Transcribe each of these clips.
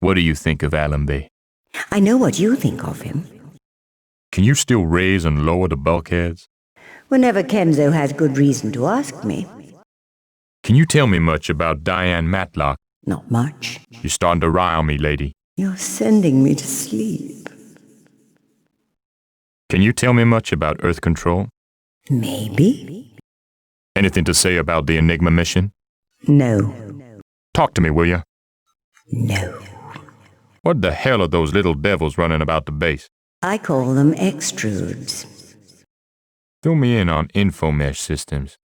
What do you think of Allenby? I know what you think of him. Can you still raise and lower the bulkheads? Whenever Kenzo has good reason to ask me. Can you tell me much about Diane Matlock? Not much. You're starting to rile me, lady. You're sending me to sleep. Can you tell me much about Earth Control? Maybe. Anything to say about the Enigma mission? No. Talk to me, will you? No. What the hell are those little devils running about the base? I call them extrudes. Fill me in on infomesh systems.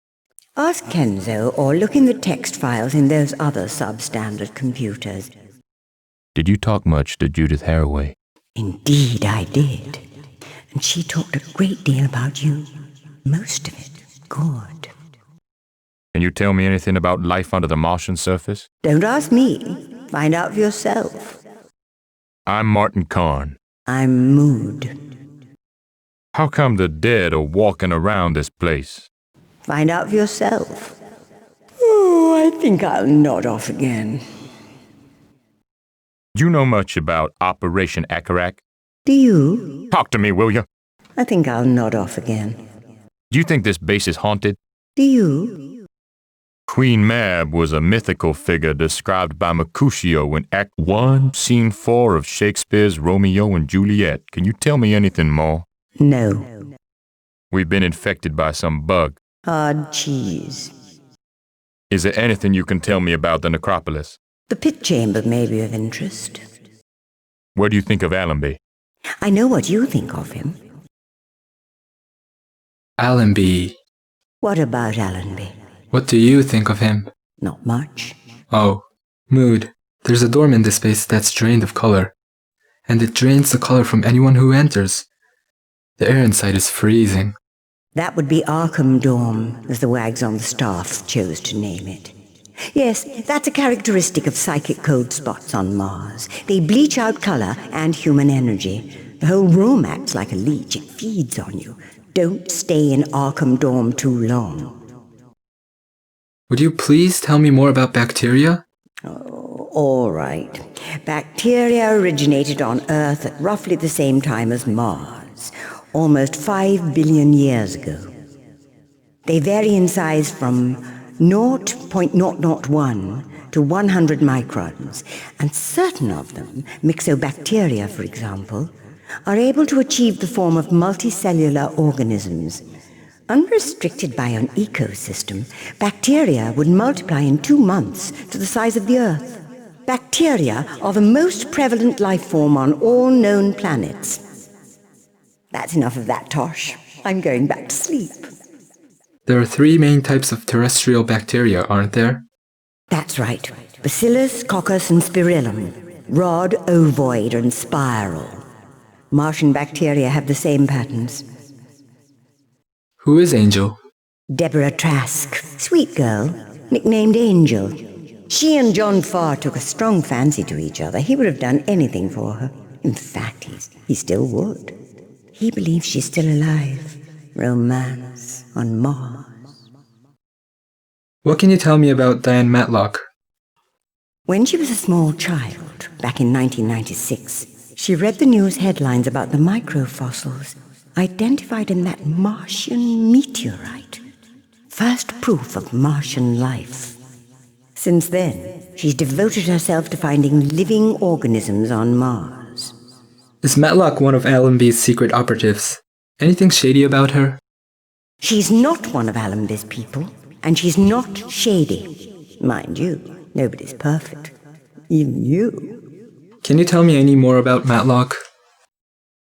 Ask Kenzo or look in the text files in those other substandard computers. Did you talk much to Judith Haraway? Indeed I did. And she talked a great deal about you. Most of it good. Can you tell me anything about life under the Martian surface? Don't ask me. Find out for yourself. I'm Martin Karne. I'm Mood. How come the dead are walking around this place? Find out for yourself. Oh, I think I'll nod off again. Do you know much about Operation Akarak? Do you? Talk to me, will you? I think I'll nod off again. Do you think this base is haunted? Do you? Queen Mab was a mythical figure described by Mercutio in Act 1, Scene 4 of Shakespeare's Romeo and Juliet. Can you tell me anything more? No. We've been infected by some bug. Hard cheese. Is there anything you can tell me about the necropolis? The pit chamber may be of interest. What do you think of Allenby? I know what you think of him. Allenby. What about Allenby? What do you think of him? Not much. Oh, Mood. There's a dorm in this space that's drained of color. And it drains the color from anyone who enters. The air inside is freezing. That would be Arkham Dorm, as the wags on the staff chose to name it. Yes, that's a characteristic of psychic cold spots on Mars. They bleach out color and human energy. The whole room acts like a leech. It feeds on you. Don't stay in Arkham Dorm too long. Would you please tell me more about bacteria? Oh, all right. Bacteria originated on Earth at roughly the same time as Mars, almost 5 billion years ago. They vary in size from 0.001 to 100 microns, and certain of them, myxobacteria for example, are able to achieve the form of multicellular organisms. Unrestricted by an ecosystem, bacteria would multiply in 2 months to the size of the Earth. Bacteria are the most prevalent life form on all known planets. That's enough of that, Tosh. I'm going back to sleep. There are 3 main types of terrestrial bacteria, aren't there? That's right. Bacillus, coccus, and spirillum. Rod, ovoid, and spiral. Martian bacteria have the same patterns. Who is Angel? Deborah Trask, sweet girl, nicknamed Angel. She and John Farr took a strong fancy to each other. He would have done anything for her. In fact, he still would. He believes she's still alive. Romance on Mars. What can you tell me about Diane Matlock? When she was a small child, back in 1996, she read the news headlines about the microfossils identified in that Martian meteorite. First proof of Martian life. Since then, she's devoted herself to finding living organisms on Mars. Is Matlock one of Allenby's secret operatives? Anything shady about her? She's not one of Allenby's people, and she's not shady. Mind you, nobody's perfect. Even you. Can you tell me any more about Matlock?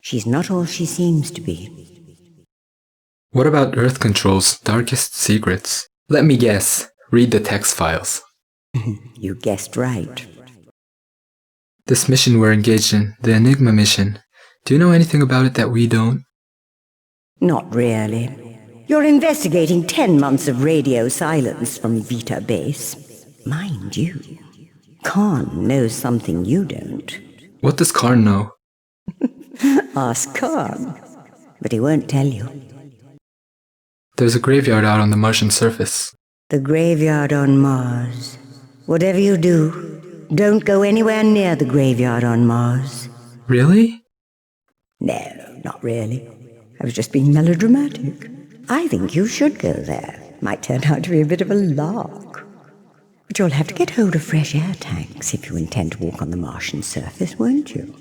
She's not all she seems to be. What about Earth Control's darkest secrets? Let me guess. Read the text files. You guessed right. This mission we're engaged in, the Enigma mission, do you know anything about it that we don't? Not really. You're investigating 10 months of radio silence from Vita Base. Mind you, Karne knows something you don't. What does Karne know? Ask Karne, but he won't tell you. There's a graveyard out on the Martian surface. The graveyard on Mars. Whatever you do, Don't go anywhere near the graveyard on Mars. Really? No, not really. I was just being melodramatic. I think you should go there. Might turn out to be a bit of a lark. But you'll have to get hold of fresh air tanks if you intend to walk on the Martian surface, won't you?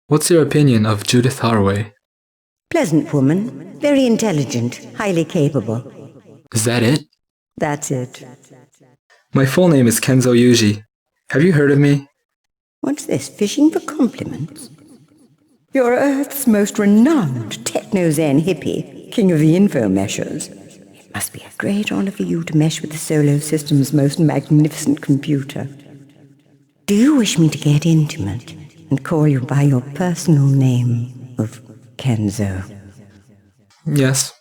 What's your opinion of Judith Haraway? Pleasant woman, very intelligent, highly capable. Is that it? That's it. My full name is Kenzo Yuji. Have you heard of me? What's this, fishing for compliments? You're Earth's most renowned techno-zen hippie, king of the info-meshers. It must be a great honor for you to mesh with the solar system's most magnificent computer. Do you wish me to get intimate and call you by your personal name of Kenzo? Yes.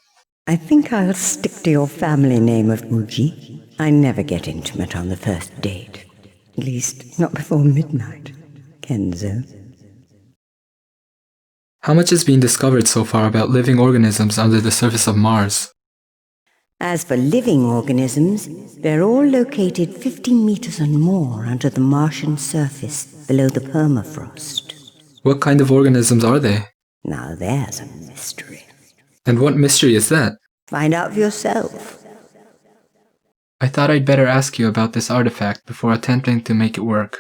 I think I'll stick to your family name of Uji. I never get intimate on the first date. At least, not before midnight, Kenzo. How much has been discovered so far about living organisms under the surface of Mars? As for living organisms, they're all located 15 meters and more under the Martian surface below the permafrost. What kind of organisms are they? Now there's a mystery. And what mystery is that? Find out for yourself. I thought I'd better ask you about this artifact before attempting to make it work.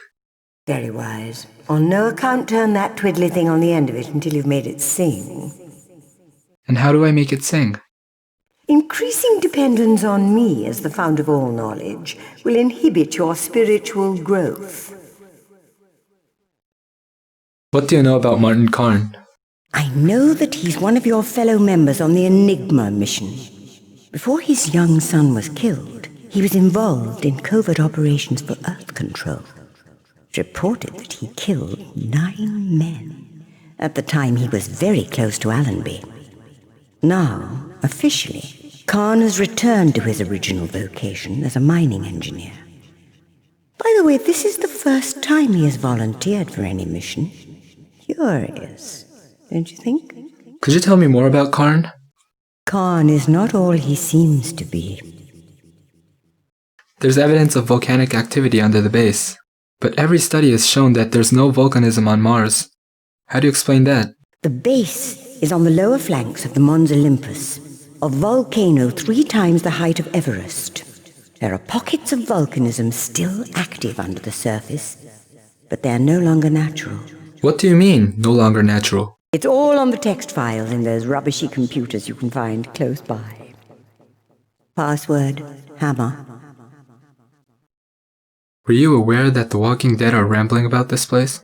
Very wise. On no account turn that twiddly thing on the end of it until you've made it sing. And how do I make it sing? Increasing dependence on me as the fount of all knowledge will inhibit your spiritual growth. What do you know about Martin Karne? I know that he's one of your fellow members on the Enigma mission. Before his young son was killed, he was involved in covert operations for Earth control. It's reported that he killed 9 men. At the time, he was very close to Allenby. Now, officially, Karne has returned to his original vocation as a mining engineer. By the way, this is the first time he has volunteered for any mission. Curious, don't you think? Could you tell me more about Karne? Karne is not all he seems to be. There's evidence of volcanic activity under the base, but every study has shown that there's no volcanism on Mars. How do you explain that? The base is on the lower flanks of the Mons Olympus, a volcano 3 times the height of Everest. There are pockets of volcanism still active under the surface, but they're no longer natural. What do you mean, no longer natural? It's all on the text files in those rubbishy computers you can find close by. Password, hammer. Were you aware that the Walking Dead are rambling about this place?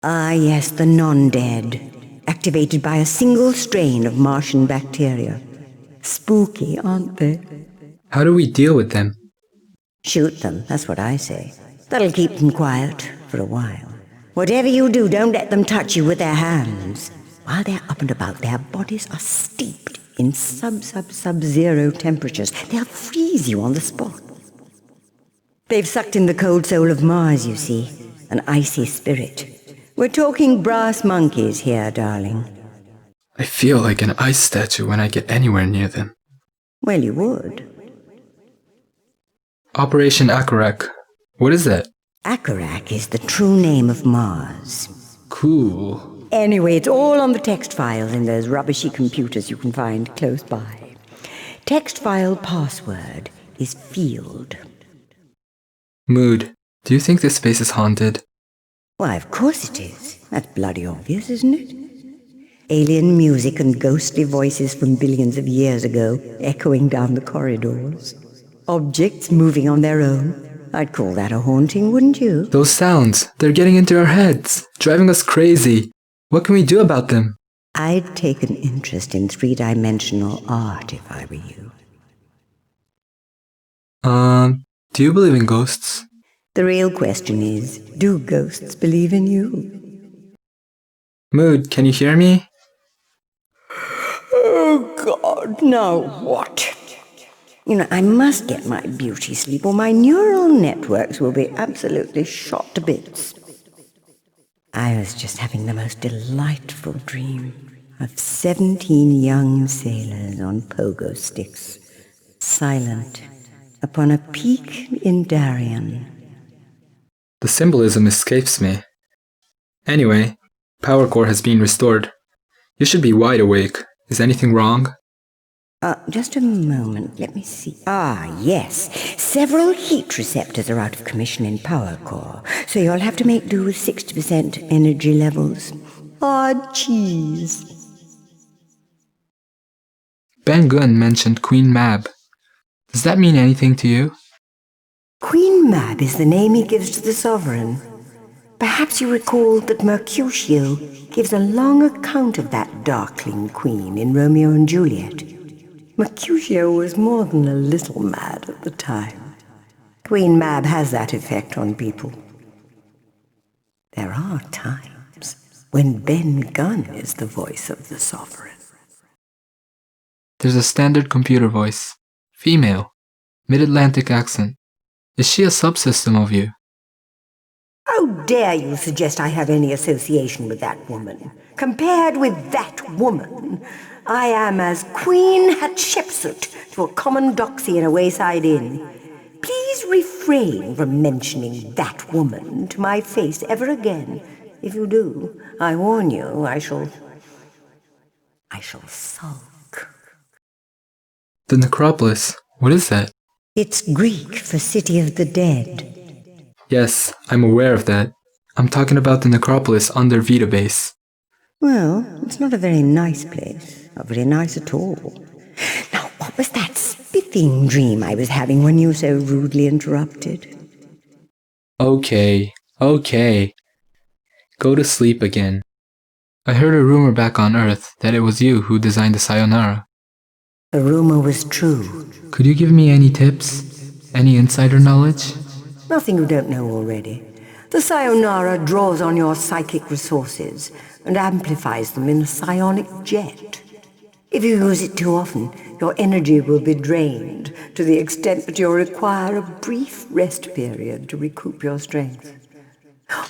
Ah, yes, the non-dead, activated by a single strain of Martian bacteria. Spooky, aren't they? How do we deal with them? Shoot them, that's what I say. That'll keep them quiet for a while. Whatever you do, don't let them touch you with their hands. While they're up and about, their bodies are steeped in sub-zero temperatures. They'll freeze you on the spot. They've sucked in the cold soul of Mars, you see, an icy spirit. We're talking brass monkeys here, darling. I feel like an ice statue when I get anywhere near them. Well, you would. Operation Akarak. What is that? Akarak is the true name of Mars. Cool. Anyway, it's all on the text files in those rubbishy computers you can find close by. Text file password is field. Mood. Do you think this space is haunted? Why, of course it is. That's bloody obvious, isn't it? Alien music and ghostly voices from billions of years ago echoing down the corridors. Objects moving on their own. I'd call that a haunting, wouldn't you? Those sounds, they're getting into our heads, driving us crazy. What can we do about them? I'd take an interest in 3-dimensional art if I were you. Do you believe in ghosts? The real question is, do ghosts believe in you? Mood, can you hear me? Oh, God, now what? You know, I must get my beauty sleep or my neural networks will be absolutely shot to bits. I was just having the most delightful dream of 17 young sailors on pogo sticks, silent, upon a peak in Darien. The symbolism escapes me. Anyway, power core has been restored. You should be wide awake. Is anything wrong? Just a moment, let me see. Yes. Several heat receptors are out of commission in power core, so you'll have to make do with 60% energy levels. Cheese. Ben Gunn mentioned Queen Mab. Does that mean anything to you? Queen Mab is the name he gives to the sovereign. Perhaps you recall that Mercutio gives a long account of that darkling queen in Romeo and Juliet. Mercutio was more than a little mad at the time. Queen Mab has that effect on people. There are times when Ben Gunn is the voice of the sovereign. There's a standard computer voice. Female. Mid-Atlantic accent. Is she a subsystem of you? How dare you suggest I have any association with that woman? Compared with that woman, I am as Queen Hatshepsut to a common doxy in a wayside inn. Please refrain from mentioning that woman to my face ever again. If you do, I warn you, I shall sulk. The necropolis. What is that? It's Greek for City of the Dead. Yes, I'm aware of that. I'm talking about the necropolis under Vita Base. Well, it's not a very nice place. Not very nice at all. Now, what was that spiffing dream I was having when you so rudely interrupted? Okay. Go to sleep again. I heard a rumor back on Earth that it was you who designed the Sayonara. The rumor was true. Could you give me any tips? Any insider knowledge? Nothing you don't know already. The Sayonara draws on your psychic resources and amplifies them in a psionic jet. If you use it too often, your energy will be drained to the extent that you'll require a brief rest period to recoup your strength.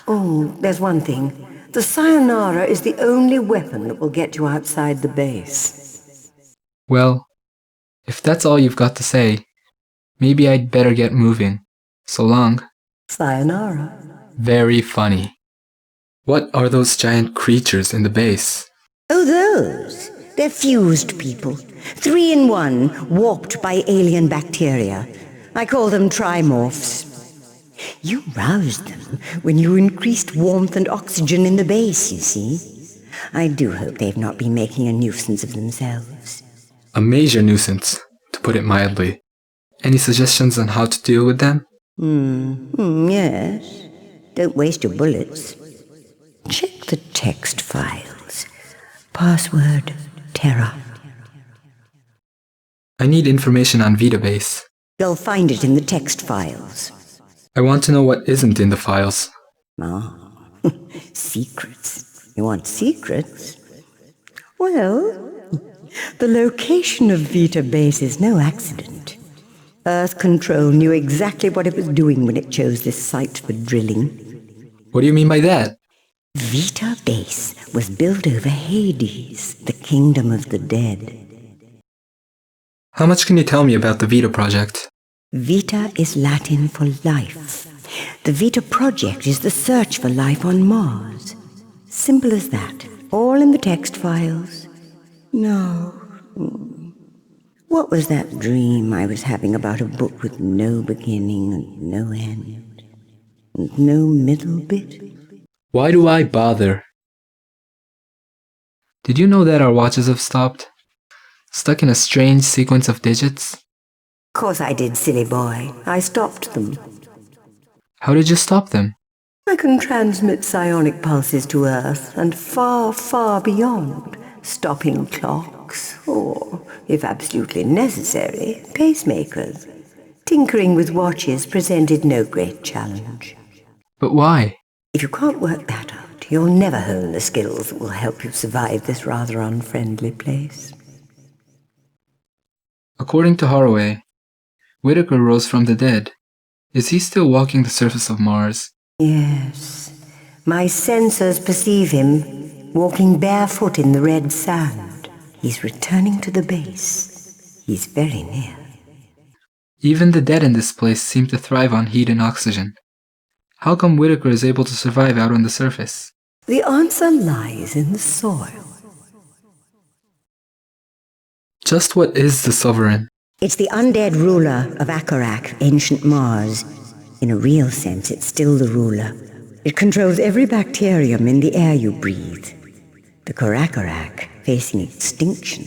Oh, there's one thing. The Sayonara is the only weapon that will get you outside the base. Well, if that's all you've got to say, maybe I'd better get moving. So long. Sayonara. Very funny. What are those giant creatures in the base? Oh, those. They're fused people. 3 in 1, warped by alien bacteria. I call them trimorphs. You roused them when you increased warmth and oxygen in the base, you see. I do hope they've not been making a nuisance of themselves. A major nuisance, to put it mildly. Any suggestions on how to deal with them? Yes. Don't waste your bullets. Check the text files. Password Terra. I need information on Vita Base. You'll find it in the text files. I want to know what isn't in the files. Secrets. You want secrets? Well, the location of Vita Base is no accident. Earth Control knew exactly what it was doing when it chose this site for drilling. What do you mean by that? Vita Base was built over Hades, the kingdom of the dead. How much can you tell me about the Vita project? Vita is Latin for life. The Vita project is the search for life on Mars. Simple as that. All in the text files. No. What was that dream I was having about a book with no beginning and no end? And no middle bit? Why do I bother? Did you know that our watches have stopped? Stuck in a strange sequence of digits? Of course I did, silly boy. I stopped them. How did you stop them? I can transmit psionic pulses to Earth and far, far beyond, stopping clocks, or, if absolutely necessary, pacemakers. Tinkering with watches presented no great challenge. But why? If you can't work that out, you'll never hone the skills that will help you survive this rather unfriendly place. According to Haraway, Whitaker rose from the dead. Is he still walking the surface of Mars? Yes. My sensors perceive him, walking barefoot in the red sand. He's returning to the base. He's very near. Even the dead in this place seem to thrive on heat and oxygen. How come Whitaker is able to survive out on the surface? The answer lies in the soil. Just what is the Sovereign? It's the undead ruler of Akarak, ancient Mars. In a real sense, it's still the ruler. It controls every bacterium in the air you breathe. The Karakarak, facing extinction,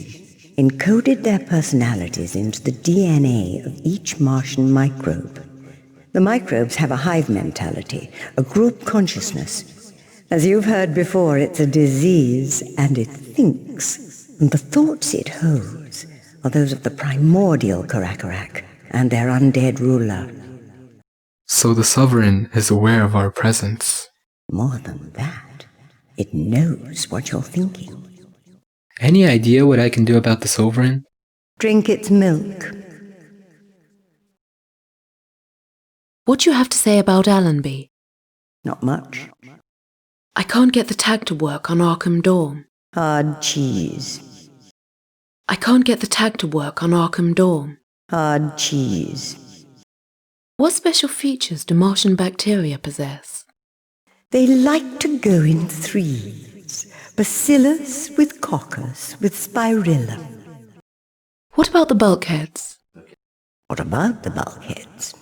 encoded their personalities into the DNA of each Martian microbe. The microbes have a hive mentality, a group consciousness. As you've heard before, it's a disease, and it thinks. And the thoughts it holds are those of the primordial Karakarak and their undead ruler. So the Sovereign is aware of our presence. More than that, it knows what you're thinking. Any idea what I can do about the Sovereign? Drink its milk. What do you have to say about Allenby? Not much. I can't get the tag to work on Arkham Dorm. Hard cheese. I can't get the tag to work on Arkham Dorm. Hard cheese. What special features do Martian bacteria possess? They like to go in threes. Bacillus with coccus with spirillum. What about the bulkheads? What about the bulkheads?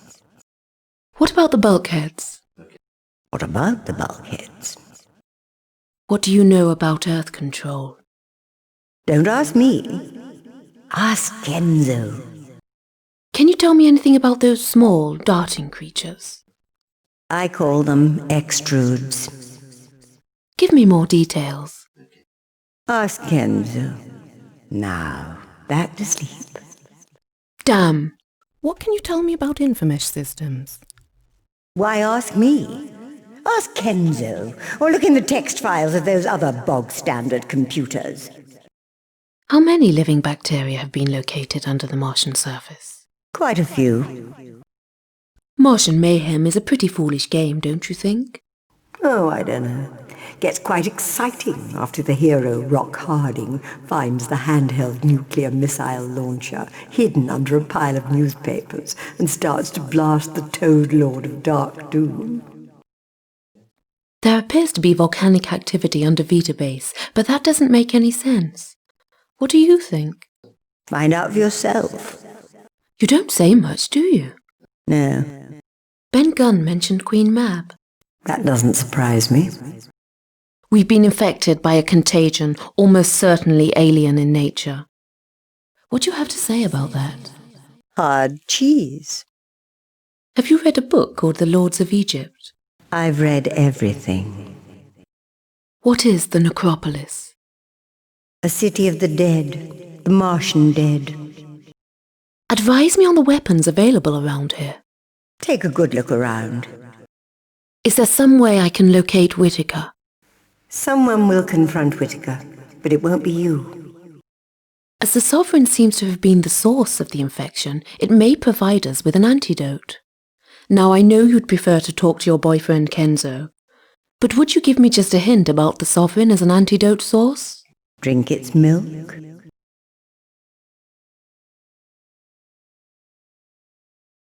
What about the bulkheads? What about the bulkheads? What do you know about Earth control? Don't ask me. Ask Kenzo. Can you tell me anything about those small, darting creatures? I call them extrudes. Give me more details. Ask Kenzo. Now, back to sleep. Damn. What can you tell me about Infamous systems? Why ask me? Ask Kenzo, or look in the text files of those other bog-standard computers. How many living bacteria have been located under the Martian surface? Quite a few. Martian mayhem is a pretty foolish game, don't you think? Oh, I don't know. Gets quite exciting after the hero Rock Harding finds the handheld nuclear missile launcher hidden under a pile of newspapers and starts to blast the Toad Lord of Dark Doom. There appears to be volcanic activity under Vita Base, but that doesn't make any sense. What do you think? Find out for yourself. You don't say much, do you? No, Ben Gunn mentioned Queen Mab. that doesn't surprise me. We've been infected by a contagion almost certainly alien in nature. What do you have to say about that? Hard cheese. Have you read a book called The Lords of Egypt? I've read everything. What is the necropolis? A city of the dead, the Martian dead. Advise me on the weapons available around here. Take a good look around. Is there some way I can locate Whitaker? Someone will confront Whitaker, but it won't be you. As the Sovereign seems to have been the source of the infection, it may provide us with an antidote. Now I know you'd prefer to talk to your boyfriend Kenzo, but would you give me just a hint about the Sovereign as an antidote source? Drink its milk.